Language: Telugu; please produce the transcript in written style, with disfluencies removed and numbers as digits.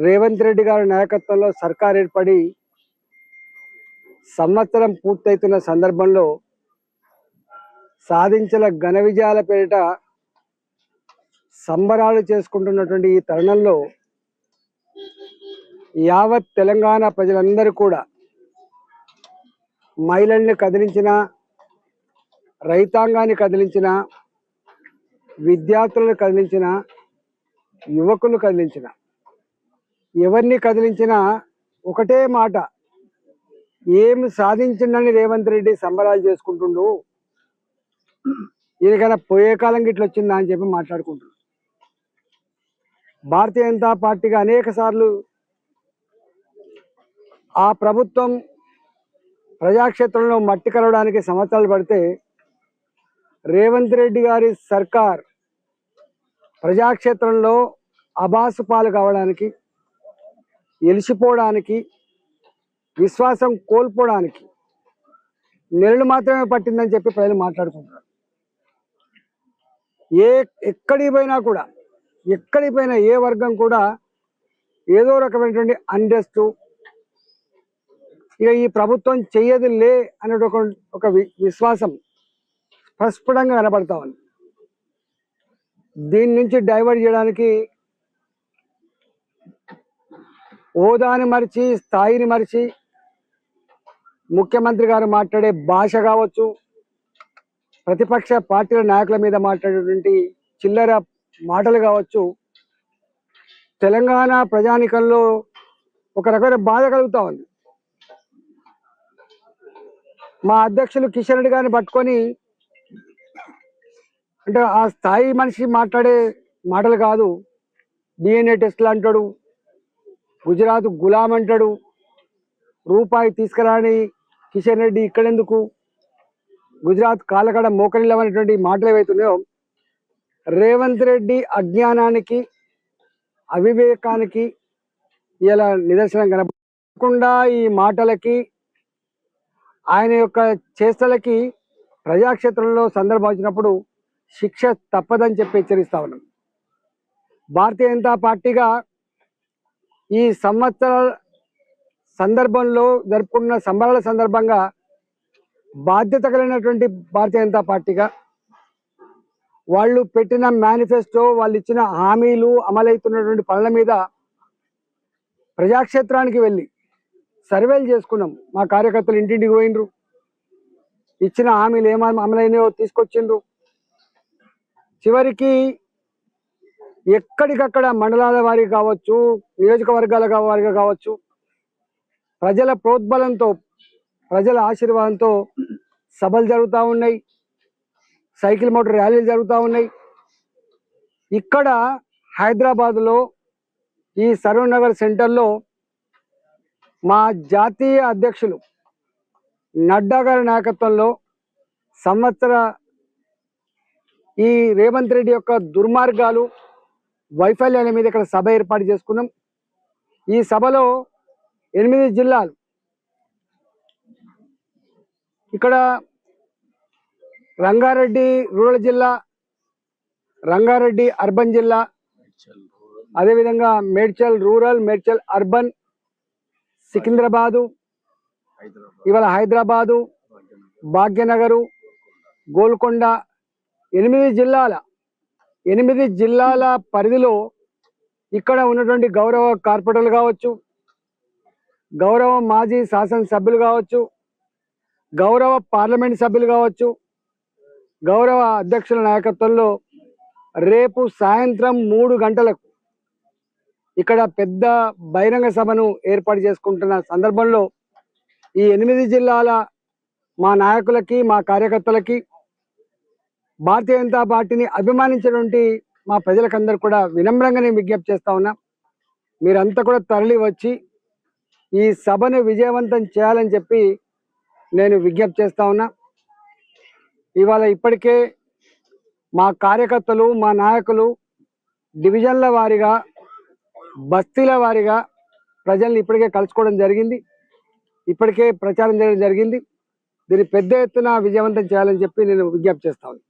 రేవంత్ రెడ్డి గారి నాయకత్వంలో సర్కార్ ఏర్పడి సంవత్సరం పూర్తయితున్న సందర్భంలో సాధించిన ఘన విజయాల పేరిట సంబరాలు చేసుకుంటున్నటువంటి ఈ తరుణంలో యావత్ తెలంగాణ ప్రజలందరూ కూడా మహిళల్ని కదిలించిన, రైతాంగాన్ని కదిలించిన, విద్యార్థులను కదిలించిన, యువకులను కదిలించిన, ఎవరిని కదిలించినా ఒకటే మాట, ఏం సాధించిండని రేవంత్ రెడ్డి సంబరాలు చేసుకుంటుండు, ఈయనకైనా పోయే కాలం గిట్ల వచ్చిందా అని చెప్పి మాట్లాడుకుంటున్నాడు. భారతీయ జనతా పార్టీగా అనేక సార్లు ఆ ప్రభుత్వం ప్రజాక్షేత్రంలో మట్టి కలవడానికి సంవత్సరాలు పడితే రేవంత్ రెడ్డి గారి సర్కార్ ప్రజాక్షేత్రంలో అబాసు పాలు కావడానికి, ఎలిసిపోవడానికి, విశ్వాసం కోల్పోవడానికి నెలలు మాత్రమే పట్టిందని చెప్పి ప్రజలు మాట్లాడుకుంటున్నారు. ఎక్కడికి పోయినా ఏ వర్గం కూడా ఏదో రకమైనటువంటి అన్రెస్ట్, ఇక ఈ ప్రభుత్వం చెయ్యదు లే అనే ఒక విశ్వాసం స్పష్టంగా కనబడతా ఉంది. దీని నుంచి డైవర్ట్ చేయడానికి హోదాని మరిచి, స్థాయిని మరిచి ముఖ్యమంత్రి గారు మాట్లాడే భాష కావచ్చు, ప్రతిపక్ష పార్టీల నాయకుల మీద మాట్లాడేటువంటి చిల్లర మాటలు కావచ్చు, తెలంగాణ ప్రజానికంలో ఒక రకమైన బాధ కలుగుతూ ఉంది. మా అధ్యక్షులు కిషన్ రెడ్డి గారిని పట్టుకొని, అంటే ఆ స్థాయి మనిషి మాట్లాడే మాటలు కాదు, DNA టెస్టులు అంటాడు, గుజరాత్ గులాం అంటాడు, రూపాయి తీసుకురాని కిషన్ రెడ్డి ఇక్కడెందుకు, గుజరాత్ కాళ్ళకడ మోకరిల్లవనేటువంటి మాటలు ఏవైతున్నాయో రేవంత్ రెడ్డి అజ్ఞానానికి, అవివేకానికి ఇలా నిదర్శనం కనపడకుండా ఈ మాటలకి, ఆయన యొక్క చేష్టలకి ప్రజాక్షేత్రంలో సందర్భం వచ్చినప్పుడు శిక్ష తప్పదని చెప్పి హెచ్చరిస్తా ఉన్నాం. భారతీయ జనతా పార్టీగా ఈ సంవత్సర సందర్భంలో జరుపుకున్న సంబరాల సందర్భంగా బాధ్యత కలిగినటువంటి భారతీయ జనతా పార్టీగా వాళ్ళు పెట్టిన మేనిఫెస్టో, వాళ్ళు ఇచ్చిన హామీలు, అమలవుతున్నటువంటి పనుల మీద ప్రజాక్షేత్రానికి వెళ్ళి సర్వేలు చేసుకున్నాం. మా కార్యకర్తలు ఇంటింటికి పోయినరు, ఇచ్చిన హామీలు ఏమేమి అమలైనాయో తీసుకొచ్చిండ్రు. చివరికి ఎక్కడికక్కడ మండలాల వారికి కావచ్చు, నియోజకవర్గాల వారిగా కావచ్చు, ప్రజల ప్రోద్బలంతో, ప్రజల ఆశీర్వాదంతో సభలు జరుగుతూ ఉన్నాయి, సైకిల్ మోటార్ ర్యాలీలు జరుగుతూ ఉన్నాయి. ఇక్కడ హైదరాబాద్లో ఈ సరూర్ నగర్ సెంటర్లో మా జాతీయ అధ్యక్షులు నడ్డా గారి నాయకత్వంలో సంవత్సర ఈ రేవంత్ రెడ్డి యొక్క దుర్మార్గాలు, వైఫల్యాల మీద ఇక్కడ సభ ఏర్పాటు చేసుకున్నాం. ఈ సభలో 8 జిల్లాలు, ఇక్కడ రంగారెడ్డి రూరల్ జిల్లా, రంగారెడ్డి అర్బన్ జిల్లా, అదేవిధంగా మేడ్చల్ రూరల్, మేడ్చల్ అర్బన్, సికింద్రాబాదు, ఇవాళ హైదరాబాదు, భాగ్యనగరు, గోల్కొండ, 8 జిల్లాల పరిధిలో ఇక్కడ ఉన్నటువంటి గౌరవ కార్పొరేటర్లు కావచ్చు, గౌరవ మాజీ శాసనసభ్యులు కావచ్చు, గౌరవ పార్లమెంట్ సభ్యులు కావచ్చు, గౌరవ అధ్యక్షుల నాయకత్వంలో రేపు సాయంత్రం 3 గంటలకు ఇక్కడ పెద్ద బహిరంగ సభను ఏర్పాటు చేసుకుంటున్న సందర్భంలో ఈ 8 జిల్లాల మా నాయకులకి, మా కార్యకర్తలకి, భారతీయ జనతా పార్టీని అభిమానించినటువంటి మా ప్రజలకందరూ కూడా వినమ్రంగా నేను విజ్ఞప్తి చేస్తా ఉన్నా, మీరంతా కూడా తరలి వచ్చి ఈ సభను విజయవంతం చేయాలని చెప్పి నేను విజ్ఞప్తి చేస్తా ఉన్నా. ఇవాళ ఇప్పటికే మా కార్యకర్తలు, మా నాయకులు డివిజన్ల వారీగా, బస్తీల వారీగా ప్రజల్ని ఇప్పటికే కలుసుకోవడం జరిగింది, ఇప్పటికే ప్రచారం చేయడం జరిగింది. దీన్ని పెద్ద ఎత్తున విజయవంతం చేయాలని చెప్పి నేను విజ్ఞప్తి చేస్తా ఉన్నాను.